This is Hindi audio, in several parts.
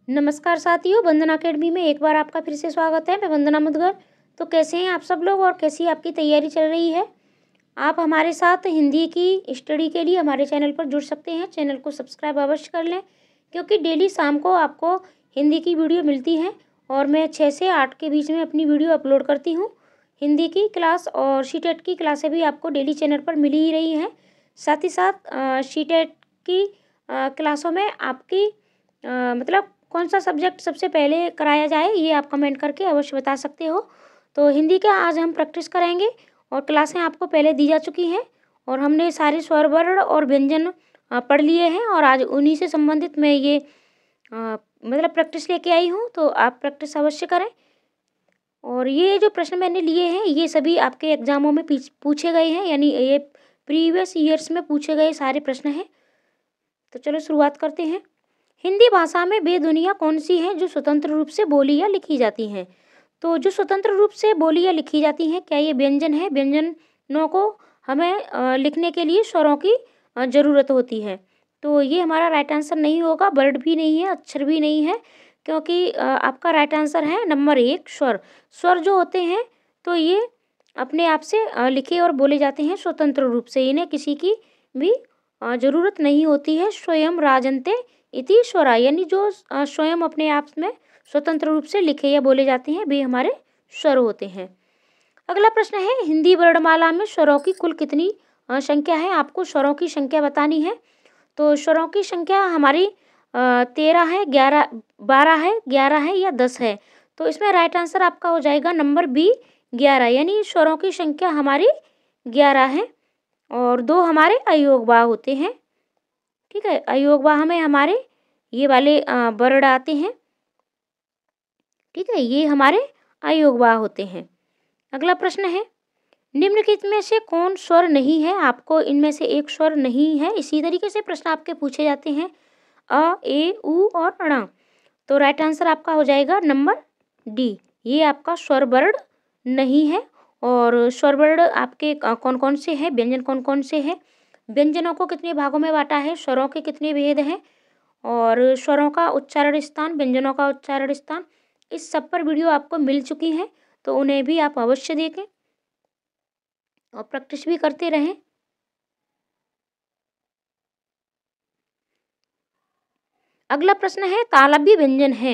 नमस्कार साथियों, वंदना अकेडमी में एक बार आपका फिर से स्वागत है। मैं वंदना मुदगल। तो कैसे हैं आप सब लोग और कैसी आपकी तैयारी चल रही है? आप हमारे साथ हिंदी की स्टडी के लिए हमारे चैनल पर जुड़ सकते हैं। चैनल को सब्सक्राइब अवश्य कर लें, क्योंकि डेली शाम को आपको हिंदी की वीडियो मिलती है और मैं 6 से 8 के बीच में अपनी वीडियो अपलोड करती हूँ। हिंदी की क्लास और सीटेट की क्लासें भी आपको डेली चैनल पर मिल ही रही हैं। साथ ही साथ सीटेट की क्लासों में आपकी मतलब कौन सा सब्जेक्ट सबसे पहले कराया जाए, ये आप कमेंट करके अवश्य बता सकते हो। तो हिंदी का आज हम प्रैक्टिस करेंगे और क्लासें आपको पहले दी जा चुकी हैं और हमने सारे स्वर वर्ण और व्यंजन पढ़ लिए हैं और आज उन्हीं से संबंधित मैं ये मतलब प्रैक्टिस लेके आई हूँ। तो आप प्रैक्टिस अवश्य करें। और ये जो प्रश्न मैंने लिए हैं ये सभी आपके एग्जामों में पूछे गए हैं, यानी ये प्रीवियस ईयर्स में पूछे गए सारे प्रश्न हैं। तो चलो शुरुआत करते हैं। हिंदी भाषा में वे दुनिया कौन सी हैं जो स्वतंत्र रूप से बोली या लिखी जाती हैं? तो जो स्वतंत्र रूप से बोली या लिखी जाती हैं, क्या ये व्यंजन है? व्यंजनों को हमें लिखने के लिए स्वरों की ज़रूरत होती है। तो ये हमारा राइट आंसर नहीं होगा। वर्ड भी नहीं है, अक्षर भी नहीं है, क्योंकि आपका राइट आंसर है नंबर 1 स्वर। स्वर जो होते हैं तो ये अपने आप से लिखे और बोले जाते हैं स्वतंत्र रूप से। इन्हें किसी की भी ज़रूरत नहीं होती है। स्वयं राजन्ते इति स्वरा, यानी जो स्वयं अपने आप में स्वतंत्र रूप से लिखे या बोले जाते हैं वे हमारे स्वर होते हैं। अगला प्रश्न है, हिंदी वर्णमाला में स्वरों की कुल कितनी संख्या है? आपको स्वरों की संख्या बतानी है। तो स्वरों की संख्या हमारी 13 है, 11, 12 है, 11 है या 10 है। तो इसमें राइट आंसर आपका हो जाएगा नंबर बी 11, यानी स्वरों की संख्या हमारी 11 है और 2 हमारे अयोगवाह होते हैं। ठीक है, अयोगवाह में हमारे ये वाले वर्ण आते हैं। ठीक है, ये हमारे अयोगवाह होते हैं। अगला प्रश्न है, निम्नलिखित में से कौन स्वर नहीं है? आपको इनमें से एक स्वर नहीं है। इसी तरीके से प्रश्न आपके पूछे जाते हैं अ, ए, उ और ण। तो राइट आंसर आपका हो जाएगा नंबर डी, ये आपका स्वर वर्ण नहीं है। और स्वर वर्ण आपके कौन कौन से हैं, व्यंजन कौन कौन से हैं, व्यंजनों को कितने भागों में बांटा है, स्वरों के कितने भेद हैं और स्वरों का उच्चारण स्थान, व्यंजनों का उच्चारण स्थान, इस सब पर वीडियो आपको मिल चुकी हैं। तो उन्हें भी आप अवश्य देखें और प्रैक्टिस भी करते रहें। अगला प्रश्न है, तालव्य व्यंजन है,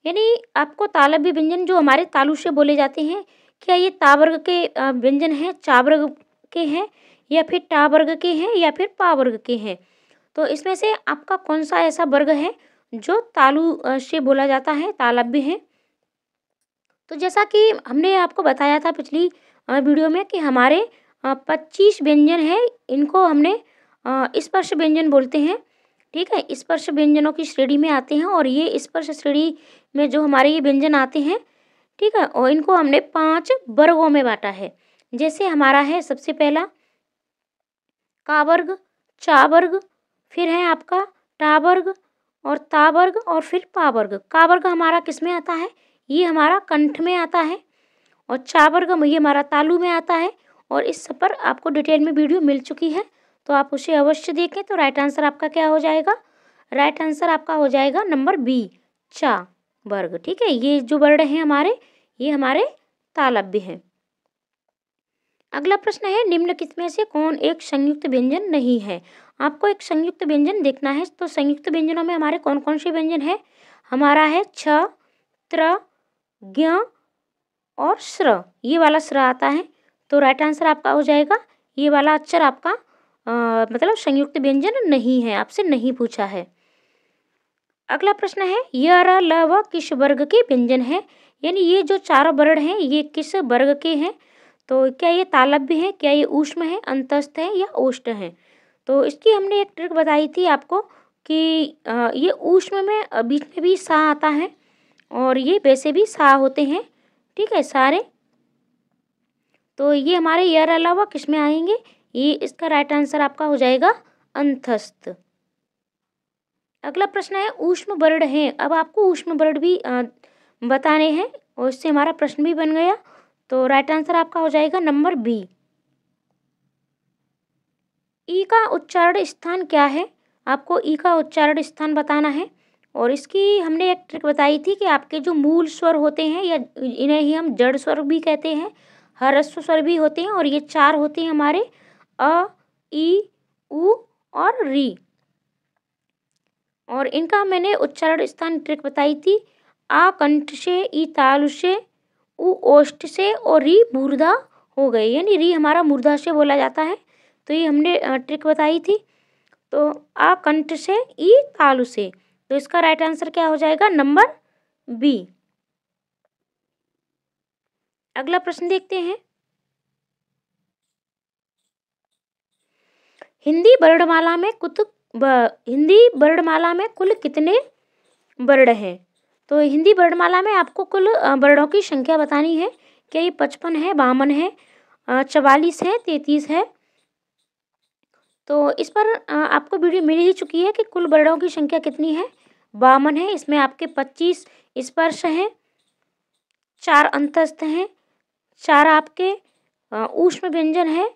यानी आपको तालव्य व्यंजन जो हमारे तालु से बोले जाते हैं, क्या ये ता वर्ग के व्यंजन हैं, चा वर्ग के हैं या फिर टा वर्ग के हैं या फिर पा वर्ग के हैं? तो इसमें से आपका कौन सा ऐसा वर्ग है जो तालु से बोला जाता है, तालव्य है? तो जैसा कि हमने आपको बताया था पिछली वीडियो में कि हमारे 25 व्यंजन हैं, इनको हमने स्पर्श व्यंजन बोलते हैं। ठीक है, स्पर्श व्यंजनों की श्रेणी में आते हैं और ये स्पर्श श्रेणी में जो हमारे ये व्यंजन आते हैं, ठीक है, और इनको हमने 5 वर्गों में बांटा है। जैसे हमारा है सबसे पहला का वर्ग, चा वर्ग, फिर है आपका टा वर्ग और ता वर्ग और फिर पा वर्ग। का वर्ग हमारा किस में आता है? ये हमारा कंठ में आता है और चा वर्ग ये हमारा तालु में आता है और इस सब पर आपको डिटेल में वीडियो मिल चुकी है, तो आप उसे अवश्य देखें। तो राइट आंसर आपका क्या हो जाएगा? राइट आंसर आपका हो जाएगा नंबर बी, चा वर्ग। ठीक है, ये जो वर्ण हैं हमारे, ये हमारे तालव्य हैं। अगला प्रश्न है, निम्नलिखित में से कौन एक संयुक्त व्यंजन नहीं है? आपको एक संयुक्त व्यंजन देखना है। तो संयुक्त व्यंजनों में हमारे कौन कौन से व्यंजन है? हमारा है छ, त्र, ज्ञ और श्र, ये वाला श्र आता है। तो राइट आंसर आपका हो जाएगा ये वाला अक्षर आपका मतलब संयुक्त व्यंजन नहीं है, आपसे नहीं पूछा है। अगला प्रश्न है, य, र, ल, व किस वर्ग के व्यंजन है? यानी ये जो चारों वर्ण हैं ये किस वर्ग के हैं? तो क्या ये तालव्य है, क्या ये ऊष्म है, अंतस्थ है या ओष्ठ है? तो इसकी हमने एक ट्रिक बताई थी आपको कि ये ऊष्म में बीच में भी सा आता है और ये वैसे भी सा होते हैं। ठीक है सारे। तो ये हमारे यर अलावा किस में आएंगे? ये इसका राइट आंसर आपका हो जाएगा अंतस्थ। अगला प्रश्न है, ऊष्म वर्ण है। अब आपको ऊष्म वर्ण भी बताने हैं और इससे हमारा प्रश्न भी बन गया। तो राइट आंसर आपका हो जाएगा नंबर बी। ई का उच्चारण स्थान क्या है? आपको ई का उच्चारण स्थान बताना है और इसकी हमने एक ट्रिक बताई थी कि आपके जो मूल स्वर होते हैं या इन्हें ही हम जड़ स्वर भी कहते हैं, ह्रस्व स्वर भी होते हैं, और ये 4 होते हैं हमारे अ, ई, उ और री। और इनका मैंने उच्चारण स्थान ट्रिक बताई थी। आ कंठ से, ई तालु से, उ ओष्ठ से और री मूर्धा हो गए, यानी री हमारा मूर्धा से बोला जाता है। तो ये हमने ट्रिक बताई थी। तो आ कंठ से, ई तालु से, तो इसका राइट आंसर क्या हो जाएगा? Number B. अगला प्रश्न देखते हैं। हिंदी वर्णमाला में कुल कितने वर्ण हैं? तो हिंदी वर्णमाला में आपको कुल वर्णों की संख्या बतानी है। क्या ये 55 है, 52 है, 44 है, 33 है? तो इस पर आपको वीडियो मिल ही चुकी है कि कुल वर्णों की संख्या कितनी है। 52 है। इसमें आपके 25 स्पर्श हैं, 4 अंतस्थ हैं, 4 आपके ऊष्म व्यंजन हैं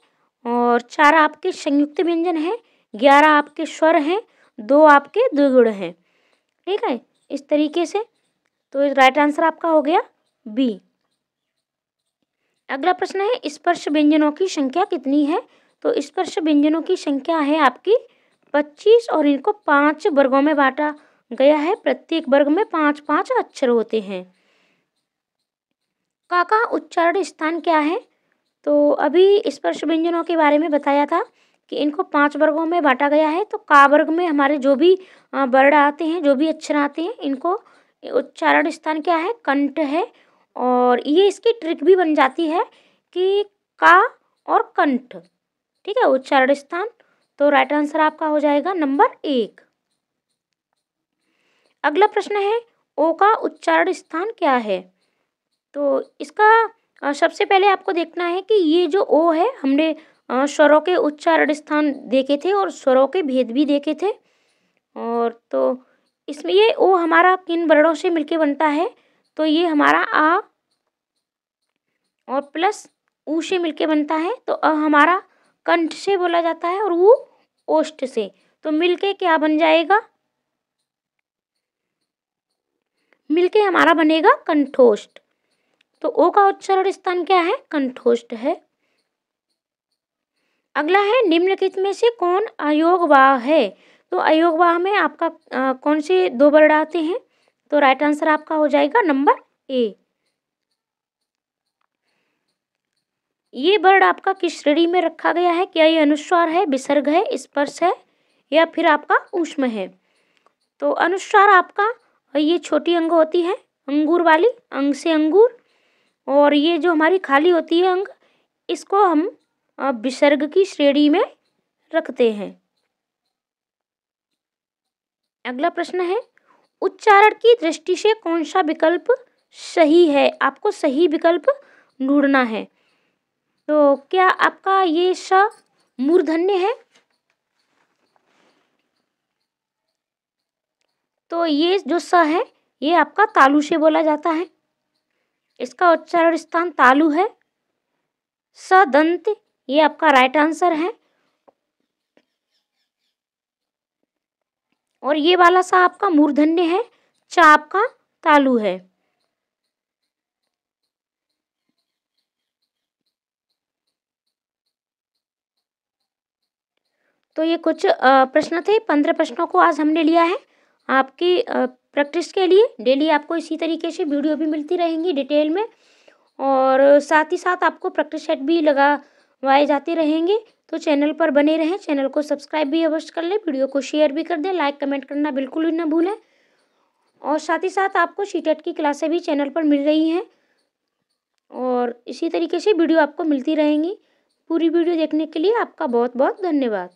और 4 आपके संयुक्त व्यंजन हैं, 11 आपके स्वर हैं, 2 आपके द्विगुण हैं। ठीक है, इस तरीके से। तो राइट आंसर आपका हो गया बी। अगला प्रश्न है, स्पर्श व्यंजनों की संख्या कितनी है? तो स्पर्श व्यंजनों की संख्या है आपकी 25 और इनको 5 वर्गों में बांटा गया है। प्रत्येक वर्ग में 5-5 अक्षर होते हैं। का उच्चारण स्थान क्या है? तो अभी स्पर्श व्यंजनों के बारे में बताया था कि इनको 5 वर्गों में बांटा गया है। तो का वर्ग में हमारे जो भी वर्ण आते हैं, जो भी अक्षर आते हैं, इनको उच्चारण स्थान क्या है? कंठ है। और ये इसकी ट्रिक भी बन जाती है कि का और कंठ, ठीक है, उच्चारण स्थान। तो राइट आंसर आपका हो जाएगा नंबर 1। अगला प्रश्न है, ओ का उच्चारण स्थान क्या है? तो इसका सबसे पहले आपको देखना है कि ये जो ओ है, हमने स्वरों के उच्चारण स्थान देखे थे और स्वरों के भेद भी देखे थे। और तो इसमें ये ओ हमारा किन वर्णों से मिलके बनता है? तो ये हमारा आ और प्लस ऊ से मिलके बनता है। तो अ हमारा कंठ से बोला जाता है और ऊ ओष्ठ से। तो मिलके क्या बन जाएगा? मिलके हमारा बनेगा कंठोष्ठ। तो ओ का उच्चारण स्थान क्या है? कंठोष्ठ है। अगला है, निम्नलिखित में से कौन अयोगवाह है? तो अयोगवाह में आपका कौन से 2 वर्ण आते हैं? तो राइट आंसर आपका हो जाएगा नंबर ए। ये वर्ण आपका किस श्रेणी में रखा गया है? क्या ये अनुस्वार है, विसर्ग है, स्पर्श है या फिर आपका ऊष्म है? तो अनुस्वार आपका ये छोटी अंग होती है, अंगूर वाली, अंग से अंगूर। और ये जो हमारी खाली होती है अंग, इसको हम विसर्ग की श्रेणी में रखते हैं। अगला प्रश्न है, उच्चारण की दृष्टि से कौन सा विकल्प सही है? आपको सही विकल्प ढूंढना है। तो क्या आपका ये स मूर्धन्य है? तो ये जो स है, ये आपका तालु से बोला जाता है। इसका उच्चारण स्थान तालु है। स दंत, ये आपका राइट आंसर है। और ये वाला सा आपका मूर्धन्य है, चा आपका तालु है। तो ये कुछ प्रश्न थे। 15 प्रश्नों को आज हमने लिया है आपकी प्रैक्टिस के लिए। डेली आपको इसी तरीके से वीडियो भी मिलती रहेंगी डिटेल में, और साथ ही साथ आपको प्रैक्टिस सेट भी लगाए जाते रहेंगे। तो चैनल पर बने रहें, चैनल को सब्सक्राइब भी अवश्य कर लें, वीडियो को शेयर भी कर दें, लाइक कमेंट करना बिल्कुल भी ना भूलें। और साथ ही साथ आपको सीटेट की क्लासें भी चैनल पर मिल रही हैं और इसी तरीके से वीडियो आपको मिलती रहेंगी। पूरी वीडियो देखने के लिए आपका बहुत बहुत धन्यवाद।